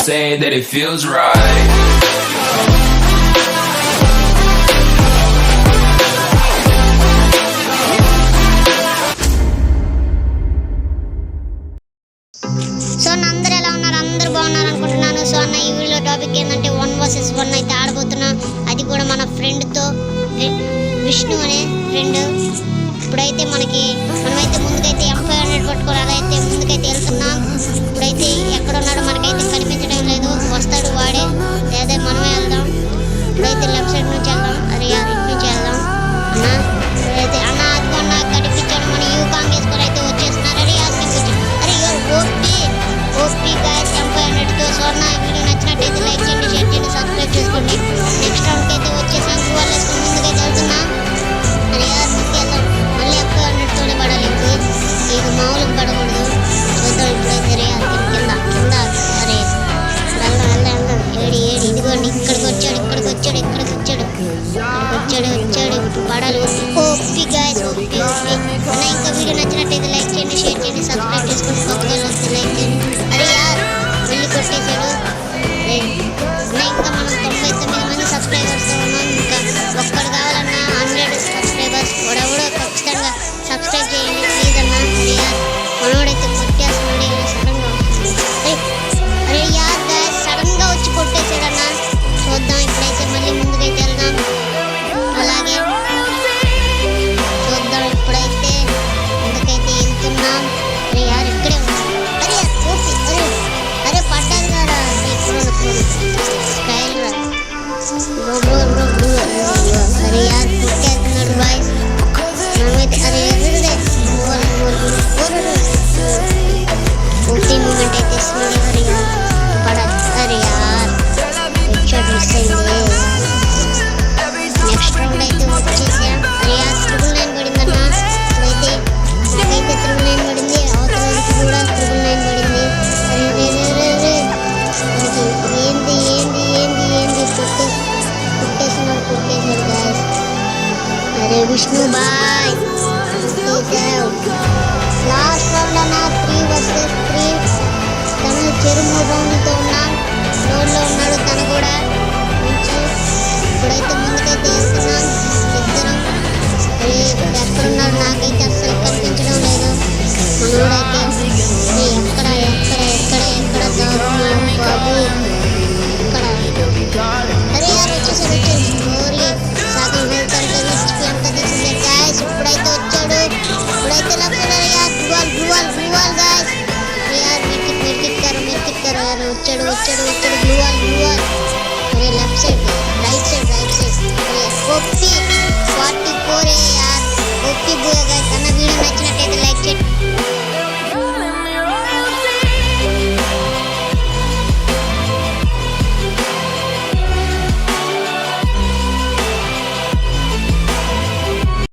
say that it feels right. So అందరూ ఎలా ఉన్నారు? అందరూ బాగున్నారు అనుకుంటున్నాను. సో అన్న ఈ వీడియో టాపిక్ ఏంటంటే 1 vs 1 అయితే ఆడబోతున్నా. అది కూడా మన ఫ్రెండ్తో, విష్ణు అనే ఫ్రెండ్. ఇప్పుడైతే మనమైతే ముందుకైతే M500 పట్టుకోవాలి. అలా అయితే ముందుకైతే వెళ్తున్నాం. ఇప్పుడైతే ఎక్కడ ఉన్నాడో మనకైతే కనిపించడం లేదు. వస్తాడు వాడే, లేదా మనమే వెళ్దాం. ఇప్పుడైతే లెఫ్ట్ సైడ్ నుంచి వెళ్దాం. అరే ఇటు నుంచి వెళ్దాం అన్న. ఇప్పుడైతే అన్న అది అన్న కనిపించాడు. మన యూ కాంగ్ వేసుకొని అయితే వచ్చేస్తున్నారు. అరే అరే ఓపీ గాయస్ M500తో. సో అన్న వీడియో నచ్చినట్టయితే లైక్ చేయండి, షేర్ చేయండి, సబ్స్క్రైబ్ చేసుకోండి. నెక్స్ట్ రౌండ్కి అయితే వచ్చేసాం. గువాలు వేసుకొని ముందుకైతే వెళ్తున్నాం. అరే ముందుకు వెళ్దాం. మళ్ళీ M500తోనే పడాలి. ఇక మామూలుగా పడకూడదు. చూద్దాం ఇప్పుడైతే. రే కింద అరే వెళ్దాం. ఏడి ఇదిగోండి ఇక్కడికి వచ్చాడు. ఇప్పుడు పడాలి. OP guys OP. అన్న ఇంకా వీడియో నచ్చినట్టయితే లైక్ చేయండి, షేర్ చేయండి, సబ్స్క్రైబ్ చేసుకోండి. కొత్తగా వస్తే లైక్ చేయండి. అరే యార్ వెళ్ళి కొట్టేశాడు. అన్న ఇంకా మనం 99 మంది సబ్స్క్రైబర్స్తో ఉన్నాం. ఇంకా ఒక్కడు కావాలన్నా 100 సబ్స్క్రైబర్స్ కూడా ఖచ్చితంగా సబ్స్క్రైబ్ చేయండి ప్లీజ్ అన్న. అరే యార్ మనోడైతే కొట్టేస్తున్నాడు సడన్గా. అరే యార్ గాయస్ సడన్గా వచ్చి కొట్టేశాడన్న. చూద్దాం ఇప్పుడైతే మళ్ళీ ముందుకైతే వెళ్దాం. అలాగే చూద్దాం ఇప్పుడైతే ముందుకైతే వెళ్తున్నాం. అరే యార్ ఇక్కడే ఉన్నాం. అరే ఓపి అరే పడ్డాది కదా స్టైల్ రా. అరే యార్ కొట్టేస్తున్నాడు బాయ్స్. మనమైతే అరే ఓపీ మూమెంట్ అయితే ఇస్తున్నాడు. అరే యార్ అరే యార్ హెడ్షాట్ మిస్ అయింది. నెక్స్ట్ రౌండ్ అయితే వచ్చేసాం. అరే యార్ 999 పడిందన్న. ఇప్పుడైతే నాకైతే 999 పడింది. అవతల వాళ్ళకి కూడా 999 పడింది. అరే ఏంది కొట్టేసాడు గాయస్. అరే విష్ణు బాయ్ లాస్ట్ రౌండ్ అన్న 3 vs 3. తను చెరువు రౌండ్తో ఉన్నాం. రోడ్లో ఉన్నాడు తను కూడా మంచి. ఇప్పుడైతే ముందుకైతే వెళ్తున్నాం ఇద్దరం. అరే ఎక్కడున్నారు నాకైతే అస్సలు కనిపించడం లేదు. మనోడైతే ఎక్కడ దాగున్నాడు బాబు. అరే యార్ వచ్చేసాడు. సగం హెల్త్ అంటే హెచ్పి అంతా తీసింది గాయస్. ఇప్పుడైతే వచ్చాడు. ఇప్పుడైతే గ్లూవాల్ గాయస్. యార్ మెట్టిక్కారు యార్ వచ్చాడు గ్లూవాల్. అరే లెఫ్ట్ సైడ్ రైట్ సైడ్